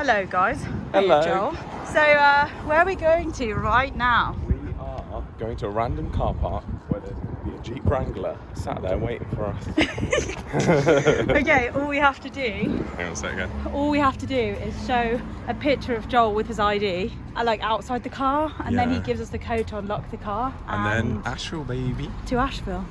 Hello guys. Hello. Hey, Joel. So where are we going to right now? We are going to a random car park where there's going to be a Jeep Wrangler sat there waiting for us. Okay, all we have to do... Hang on a second. All we have to do is show a picture of Joel with his ID, like outside the car, and then he gives us the code to unlock the car. And then Asheville, baby. To Asheville.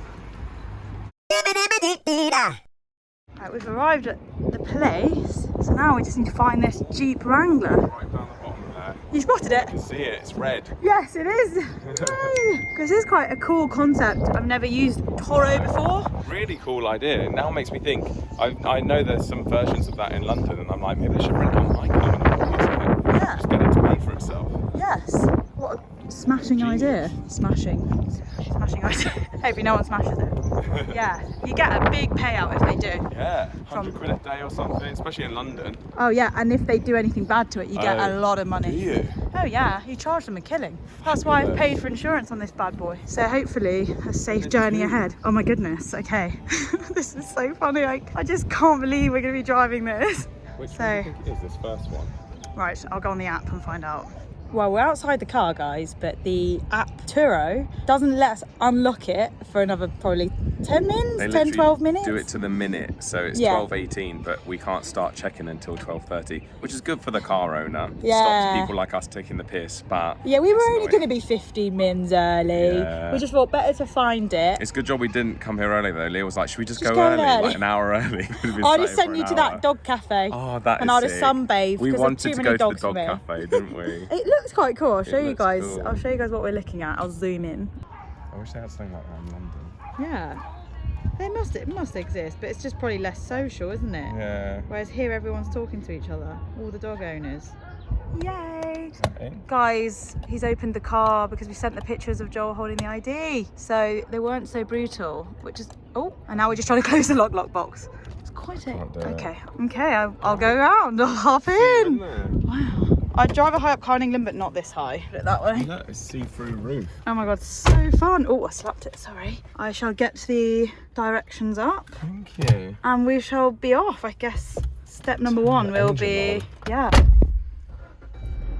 Right, we've arrived at the place, so now we just need to find this Jeep Wrangler. Right down the bottom there. You spotted it? You can see it, it's red. Yes, it is. Because it's quite a cool concept. I've never used Toro before. Really cool idea. It now makes me think, I know there's some versions of that in London, and I'm like, maybe I should rent on my car when I'm using it. Yeah. Just get it to pay for itself. Yes. What a smashing idea. Smashing idea. Hopefully no one smashes it. Yeah, you get a big payout if they do. Yeah, 100 quid a day or something, especially in London. Oh yeah, and if they do anything bad to it, you get a lot of money. Do you? Oh yeah, you charge them a killing. That's why I've paid for insurance on this bad boy. So hopefully a safe journey ahead. Oh my goodness, okay. This is so funny, I just can't believe we're going to be driving this. Which one do you think it is, this first one? Right, I'll go on the app and find out. Well, we're outside the car, guys, but the app Turo doesn't let us unlock it for another probably 10 minutes, 10, 12 minutes. Do it to the minute, so it's 12:18, but we can't start checking until 12:30, which is good for the car owner. Yeah. Stops people like us taking the piss, but yeah, we were only going to be 15 mins early. Yeah. We just thought better to find it. It's a good job we didn't come here early though. Leah was like, should we just go early? Like an hour early. I'll just send you to that dog cafe. Oh, that is and I'll just sick. sunbathe. We wanted to go to the dog here. cafe, didn't we? It looks quite cool. I'll show you guys. Cool. I'll show you guys what we're looking at. I'll zoom in. I wish they had something like that in London. Yeah. It must exist, but it's just probably less social, isn't it? Yeah. Whereas here everyone's talking to each other, all the dog owners. Yay! Is that it? Guys, he's opened the car because we sent the pictures of Joel holding the ID. So they weren't so brutal, which is... Oh, and now we're just trying to close the lock box. It's quite a... Okay, I'll go around. I'll hop in. Wow. I drive a high up car in England, but not this high. Put it that way. Look, it's see-through roof. Oh my god, so fun. Oh, I slapped it, sorry. I shall get the directions up. Thank you. And we shall be off, I guess. Step number one will be... Yeah.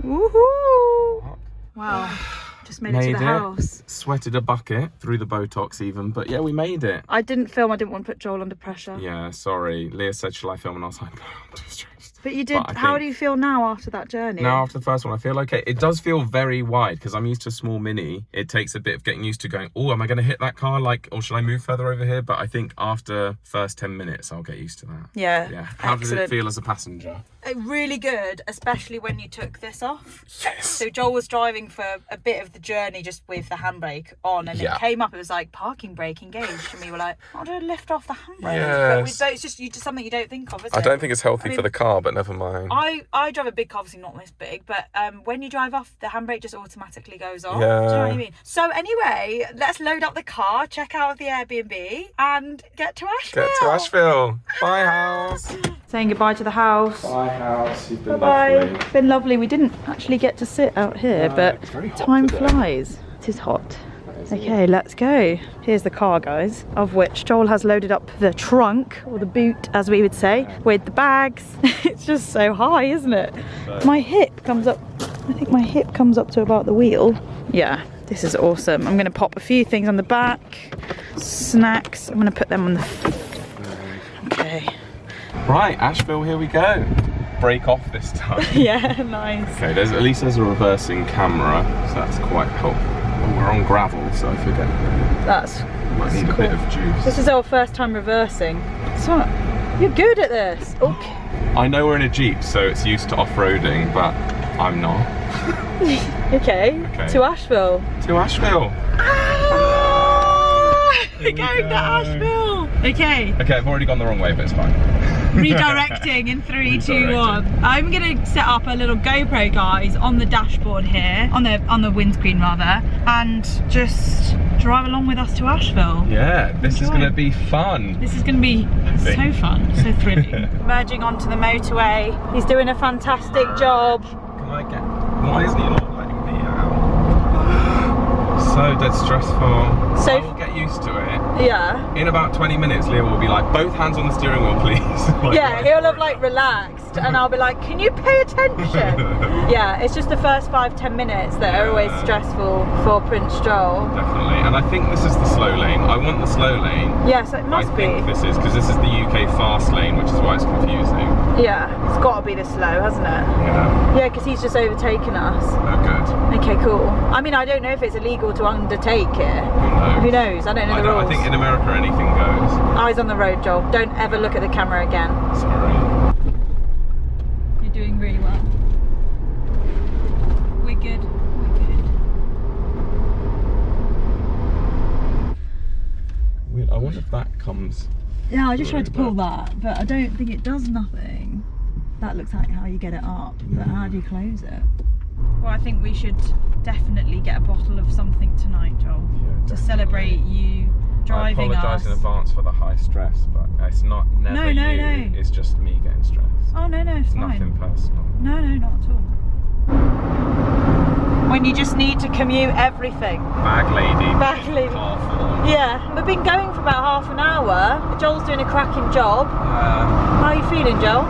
Woohoo! Wow. Just made it to the house. Sweated a bucket through the Botox even, but yeah, we made it. I didn't film, I didn't want to put Joel under pressure. Yeah, sorry. Leah said, shall I film? And I was like, no, I'm too stressed. But you did. How do you feel now after that journey? Now after the first one, I feel okay. It does feel very wide because I'm used to a small Mini. It takes a bit of getting used to going, oh, am I going to hit that car? Like, or should I move further over here? But I think after first 10 minutes, I'll get used to that. Yeah. Yeah. How does it feel as a passenger? Really good, especially when you took this off. Yes. So Joel was driving for a bit of the journey just with the handbrake on, and it came up. It was like parking brake engaged, and we were like, "I'll do a lift off the handbrake." Yes. But it's just something you don't think of, is it? I don't think it's healthy for the car, but never mind. I drive a big car, obviously not this big, but when you drive off, the handbrake just automatically goes off. Yeah. Do you know what I mean? So anyway, let's load up the car, check out the Airbnb, and get to Asheville. Get to Asheville. Bye, house. Saying goodbye to the house. Bye, house. You've been Bye-bye. lovely. It's been lovely. We didn't actually get to sit out here, but it's very hot time today. flies. It is hot. Okay, let's go. Here's the car, guys, of which Joel has loaded up the trunk, or the boot, as we would say, with the bags. It's just so high, isn't it? My hip comes up, I think my hip comes up to about the wheel. Yeah, this is awesome. I'm going to pop a few things on the back. Snacks. I'm going to put them on the... Okay. Right, Asheville, here we go. Break off this time. Yeah, nice. Okay, at least there's a reversing camera, so that's quite helpful. Oh, we're on gravel, so I forget. Might need a bit of juice. This is our first time reversing. So, you're good at this. Okay. I know we're in a Jeep, so it's used to off-roading, but I'm not. Okay. To Asheville. To Asheville. We're going to Asheville. Okay. Okay, I've already gone the wrong way, but it's fine. Redirecting in 3, 2, 1. I'm gonna set up a little GoPro, guys, on the dashboard here, on the windscreen rather, and just drive along with us to Asheville. Yeah, this is gonna be fun. This is gonna be so fun, so thrilling. Merging onto the motorway. He's doing a fantastic job. Can I get? Why isn't he not letting me out? So dead stressful. So I will get used to it. Yeah. In about 20 minutes, Leah will be like, both hands on the steering wheel, please. Like, yeah, he'll have like relaxed. lost and I'll be like, can you pay attention? Yeah, it's just the first 5-10 minutes that are always stressful for Prince Joel. Definitely, and I think this is the slow lane. I want the slow lane. Yes, it must be. I think this is, because this is the UK fast lane, which is why it's confusing. Yeah, it's got to be the slow, hasn't it? Yeah. Yeah, because he's just overtaken us. Oh, good. Okay, cool. I mean, I don't know if it's illegal to undertake here. Who knows? I don't know the rules. I think in America anything goes. Eyes on the road, Joel. Don't ever look at the camera again. Sorry. You're doing really well. We're good. We're good. Weird. I wonder if that comes. Yeah, I just tried to pull that, but I don't think it does nothing. That looks like how you get it up, but how do you close it? Well, I think we should definitely get a bottle of something tonight, Joel, to celebrate you driving us. I apologise in advance for the high stress, but it's not never you. It's just me getting stressed. Oh no, it's fine. Nothing personal. No, not at all. When you just need to commute everything. Bag lady. Car form. Yeah, we've been going for about half an hour. Joel's doing a cracking job. How are you feeling, Joel?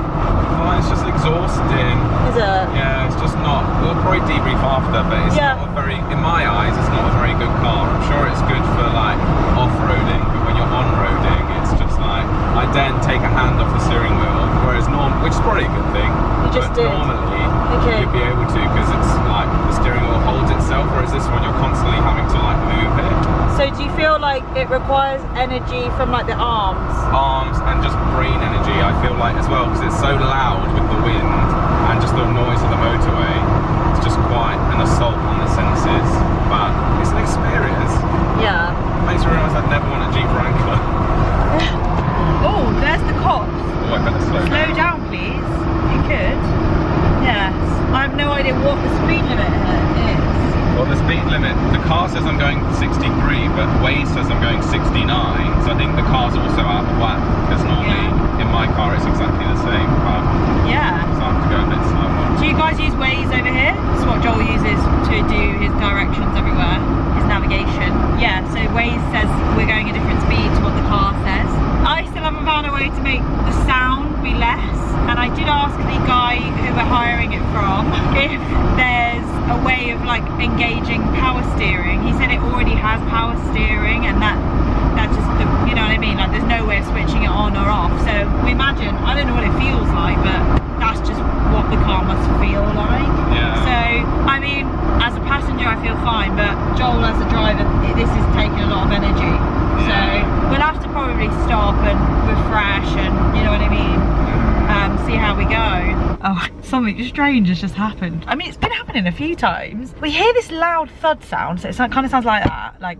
Oh, it's just exhausting. Is it? Yeah, it's just not. We'll probably debrief after, but it's not a very, in my eyes, it's not a very good car. I'm sure it's good for like off-roading, but when you're on-roading, it's just like, I then take a hand off the steering wheel, whereas which is probably a good thing. You just did. Normally, you'd be able to, because it's like the steering wheel holds itself, whereas this one you're constantly having to like move it. So do you feel like it requires energy from like the arms? Arms and just brain energy, I feel like, as well, because it's so loud with the wind and just the noise of the motorway. It's just quite an assault on the senses, but it's an experience. Yeah. It makes me realise I'd never want a Jeep Wrangler. Oh, there's the cops. Oh, I better slow down, please. You could. Yes. I have no idea what the speed limit is. Well, the speed limit, the car says I'm going 63, but Waze says I'm going 69, so I think the car's also out of whack, because normally in my car it's exactly the same, but so I have to go a bit slower. Do you guys use Waze over here? That's what Joel uses to do his directions everywhere, his navigation. Yeah, so Waze says we're going a different speed to what the car says. I still haven't found a way to make the sound be less, and I did ask the guy who we're hiring it from if there's a way of like engaging power steering. He said it already has power steering, and that just, you know what I mean, like there's no way of switching it on or off. So we imagine, I don't know what it feels like, but that's just what the car must feel like. So I mean, as a passenger I feel fine, but Joel as a driver, this is taking a lot of energy. So we'll have to probably stop and refresh, and you know what I mean, see how we go. Oh, something strange has just happened. I mean, it's been happening a few times. We hear this loud thud sound, so it kind of sounds like that, like,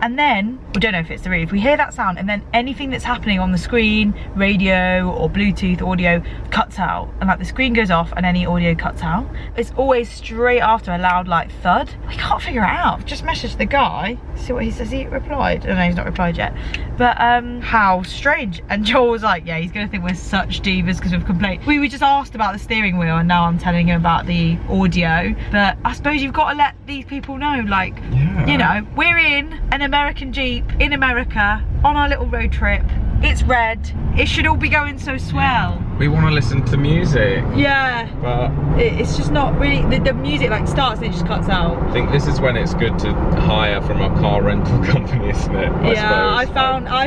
and then we don't know if it's the roof. We hear that sound, and then anything that's happening on the screen, radio or Bluetooth audio, cuts out, and like the screen goes off and any audio cuts out. It's always straight after a loud like thud. We can't figure it out. I've just messaged the guy, see what he says. He replied. Oh no, he's not replied yet, but how strange. And Joel was like, yeah, he's gonna think we're such divas because we've complained. We were just asked about the steering wheel, and now I'm telling him about the audio. But I suppose you've got to let these people know, like, you know, we're in an American Jeep in America on our little road trip. It's red. It should all be going so swell. We want to listen to music. Yeah. But it's just not really, the music like starts and it just cuts out. I think this is when it's good to hire from a car rental company, isn't it? I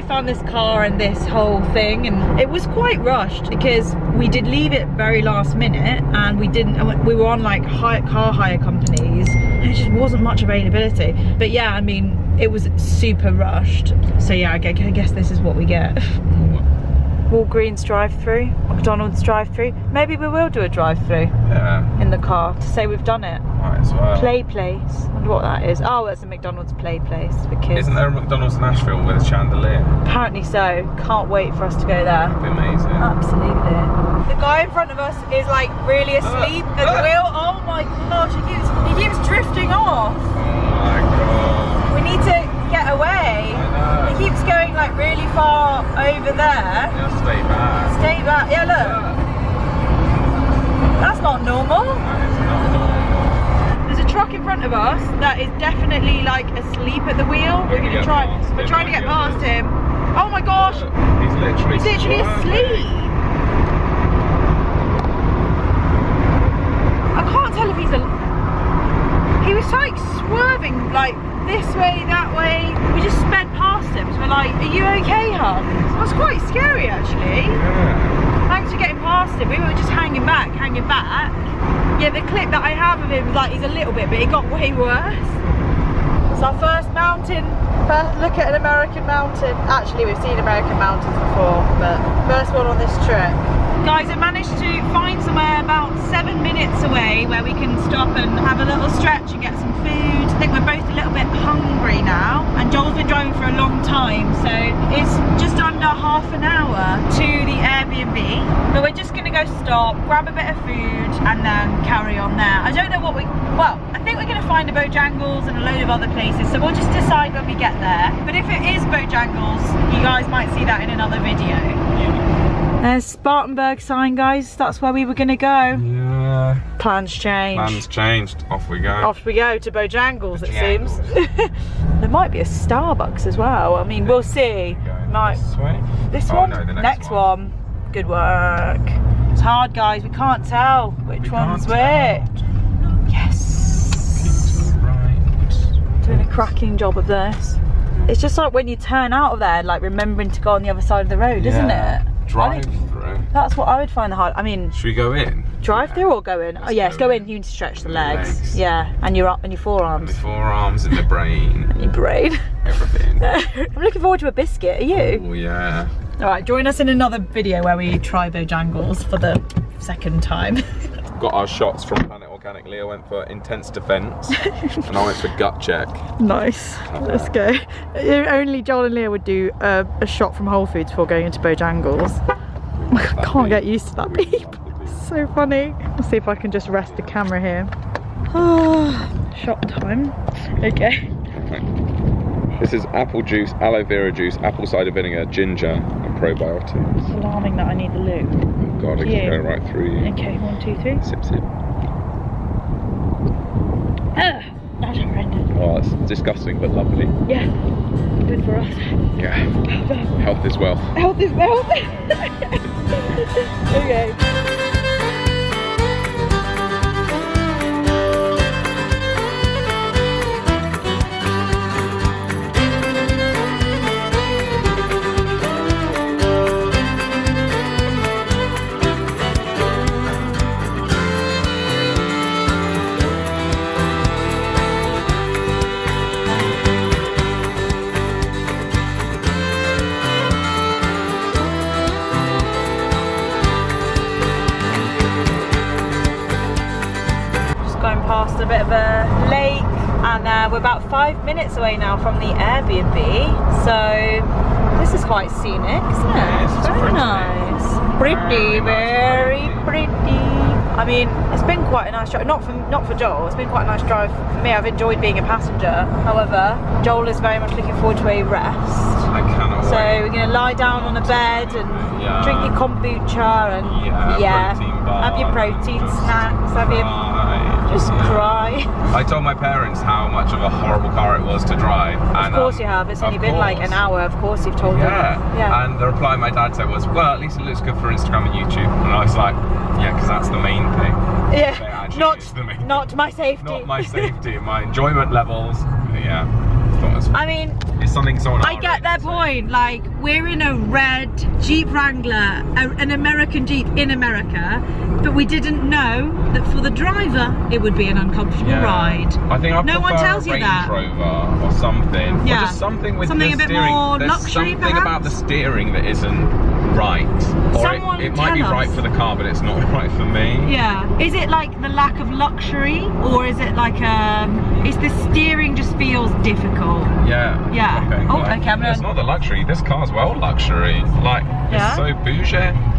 found this car and this whole thing, and it was quite rushed because we did leave it very last minute, and we were on like car hire companies. There just wasn't much availability. But yeah, I mean, it was super rushed. So yeah, I guess this is what we get. Walgreens drive-through, McDonald's drive-through. Maybe we will do a drive-through in the car to say we've done it. Might as well. Play place. I wonder what that is. Oh, it's a McDonald's play place for kids. Isn't there a McDonald's in Asheville with a chandelier? Apparently so. Can't wait for us to go there. That'd be amazing. Absolutely. The guy in front of us is like really asleep at the wheel. Oh my gosh, he keeps drifting off. Oh my god. We need to get away. He keeps going like really far over there. Yeah, stay back. Stay back. Yeah, look. That's not normal. That is not normal. There's a truck in front of us that is definitely like asleep at the wheel. We're gonna try. We're trying to get past him. Oh my gosh. He's literally asleep. way, that way. We just sped past him, so we're like, are you okay, hon? That was quite scary, actually. Yeah. Thanks for getting past him. We were just hanging back. Yeah, the clip that I have of him, like, he's a little bit, but it got way worse. It's our first mountain, first look at an American mountain. Actually, we've seen American mountains before, but first one on this trip. Guys, I managed to find somewhere about 7 minutes away where we can stop and have a little stretch and get some food. I think we're both a little bit hungry now, and Joel's been driving for a long time, so it's just under half an hour to the Airbnb. But we're just gonna go stop, grab a bit of food, and then carry on there. I don't know what well, I think we're gonna find a Bojangles and a load of other places, so we'll just decide when we get there. But if it is Bojangles, you guys might see that in another video. There's Spartanburg sign, guys. That's where we were gonna go. Yeah. Plans changed. Plans changed. Off we go. Off we go to Bojangles, it seems. There might be a Starbucks as well. I mean, we'll see. Might. This way? This Oh, one? no, the next one. Good work. It's hard, guys. We can't tell which one's which. Yes. Right. Doing a cracking job of this. It's just like when you turn out of there, like remembering to go on the other side of the road, isn't it? Drive through. That's what I would find hard. I mean, should we go in? Drive through or go in? Let's oh yes, go go in. in. You need to stretch the legs. Yeah, and your forearms. The forearms and the brain. And your brain. Everything. I'm looking forward to a biscuit. Are you? Oh yeah. All right, join us in another video where we try Bojangles for the second time. Got our shots from Planet Organic. Leah went for intense defence and I went for gut check. Nice. Let's go. Only Joel and Leah would do a shot from Whole Foods before going into Bojangles. I can't get used to that beep. It's so funny. Let's see if I can just rest the camera here. Shot time. Okay. This is apple juice, aloe vera juice, apple cider vinegar, ginger, and probiotics. It's alarming that I need the loo. Oh God, it can go right through you. Okay, 1, 2, 3. Sip, sip. That's horrendous. Oh, it's disgusting but lovely. Yeah, good for us. Yeah. Health is wealth. Health is wealth. Okay. Past a bit of a lake, and we're about 5 minutes away now from the Airbnb, so this is quite scenic, isn't it? Yeah, it's very pretty. Nice. Pretty, very pretty. I mean, it's been quite a nice drive. Not for Joel. It's been quite a nice drive for me. I've enjoyed being a passenger. However, Joel is very much looking forward to a rest. I cannot So wait. we're going to lie down on a bed and drink your kombucha and protein bars, have your protein snacks. Have your just cry. I told my parents how much of a horrible car it was to drive. Of course you have. It's only been like an hour. Of course you've told them. Yeah. And the reply my dad said was, well, at least it looks good for Instagram and YouTube. And I was like, yeah, because that's the main thing. Yeah. Not my safety. Not my safety. My enjoyment levels. Yeah. I mean, it's something I get their point. Like, we're in a red Jeep Wrangler, an American Jeep in America, but we didn't know that for the driver it would be an uncomfortable ride. I think no one tells you that. Rover or something. Yeah. Or just something with something the a bit steering. more There's luxury, something perhaps? about the steering that isn't right. Or it might be right for the car, but it's not right for me. Yeah. Is it like the lack of luxury, or is it like is the steering just feels difficult? Yeah. Yeah. Okay, Oh, like, okay. I'm it's not the luxury. This car's well luxury. Like, it's so bougie.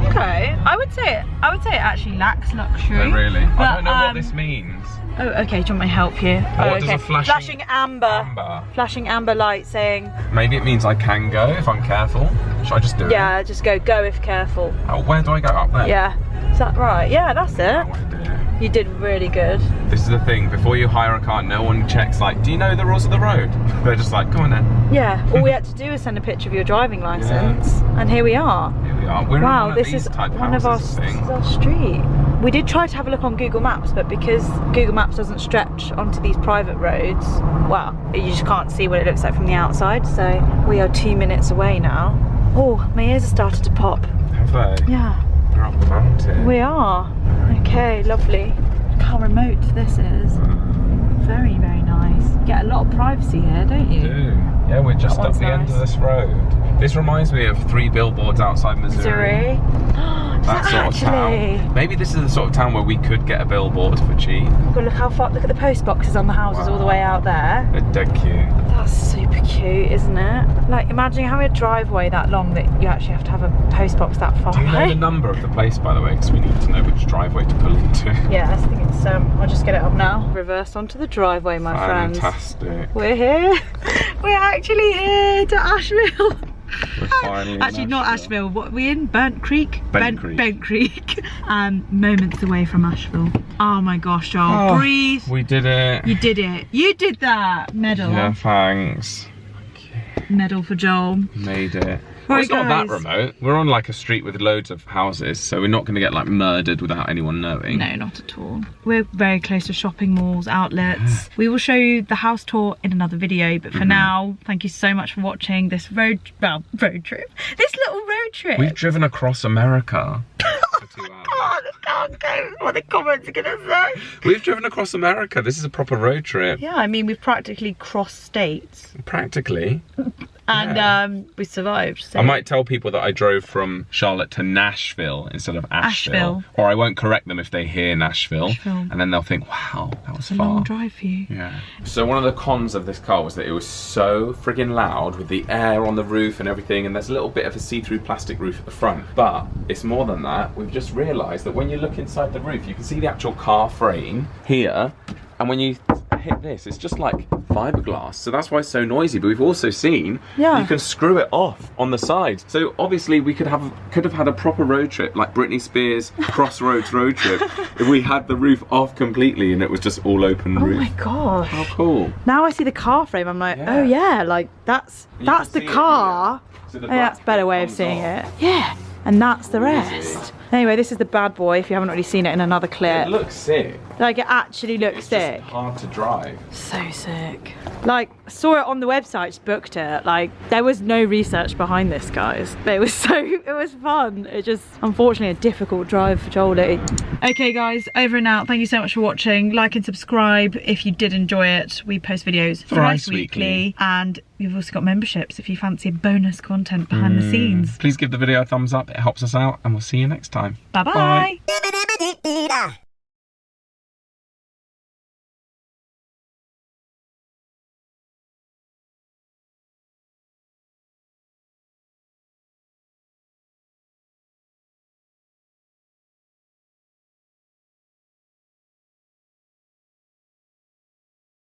Okay. I would say it actually lacks luxury. Oh, really? But, I don't know what this means. Oh, okay. Do you want me to help you? What does a flashing amber. Flashing amber light saying. Maybe it means I can go if I'm careful. Should I just do it? Yeah, just go if careful. Oh, where do I go? Up there? Yeah. Is that right? Yeah, that's it. Oh, dear. You did really good. This is the thing, before you hire a car, no one checks like, do you know the rules of the road? They're just like, come on then. Yeah, all we had to do was send a picture of your driving licence, and here we are. Here we we are. We're wow, in this is one of our street. We did try to have a look on Google Maps, but because Google Maps doesn't stretch onto these private roads, well, you just can't see what it looks like from the outside. So we are 2 minutes away now. Oh, my ears have started to pop. Have they? Yeah. We're up the mountain. We are. Okay, lovely. Look how remote this is. Very, very nice. You get a lot of privacy here, don't you? We do. Yeah, we're just up the end of this road. This reminds me of 3 billboards outside Missouri. That sort of town. Maybe this is the sort of town where we could get a billboard for cheap. But look how far, look at the post boxes on the houses all the way out there. They're dead cute. That's super cute, isn't it? Like, imagine having a driveway that long that you actually have to have a post box that far. Do you know the number of the place, by the way? Because we need to know which driveway to pull into. Yeah, I think it's, I'll just get it up now. Reverse onto the driveway, my friends. Fantastic. We're here. We're actually here to Asheville. We're finally actually not Asheville. What are we in? Burnt Creek? Bent Creek. Bent Creek. Moments away from Asheville. Oh my gosh, Joel. Breathe. We did it. You did it. You did that. Medal. Yeah, thanks. Medal for Joel. Made it. Right, well, it's not that guys. remote. We're on like a street with loads of houses, so we're not going to get like murdered without anyone knowing. No, not at all. We're very close to shopping malls, outlets. We will show you the house tour in another video, but for now, thank you so much for watching this road trip. This little road trip. We've driven across America. For 2 hours. I can't go what the comments are gonna say. We've driven across America. This is a proper road trip. Yeah, I mean, we've practically crossed states. Practically. And we survived. So. I might tell people that I drove from Charlotte to Nashville instead of Asheville. Or I won't correct them if they hear Nashville. And then they'll think, wow, that was It's a long drive for you. Yeah. So one of the cons of this car was that it was so friggin' loud with the air on the roof and everything, and there's a little bit of a see-through plastic roof at the front. But it's more than that. We've just realised that when you look inside the roof, you can see the actual car frame here. And when you hit this, it's just like fiberglass, so that's why it's so noisy. But we've also seen you can screw it off on the side, so obviously we could have had a proper road trip like Britney Spears Crossroads road trip if we had the roof off completely and it was just all open roof. Oh my god, how cool. Now I see the car frame, I'm like, oh yeah, like that's the car. So the that's a better way of seeing it. Yeah, and that's the rest. Anyway, this is the bad boy, if you haven't already seen it in another clip. It looks sick. Like, it actually looks it's sick. Just hard to drive. So sick. Like, saw it on the website, just booked it. Like, there was no research behind this, guys. But it was fun. It just, unfortunately, a difficult drive for Joel Lia. Okay, guys, over and out. Thank you so much for watching. Like and subscribe if you did enjoy it. We post videos thrice weekly. And we've also got memberships if you fancy bonus content behind the scenes. Please give the video a thumbs up. It helps us out. And we'll see you next time. Bye-bye.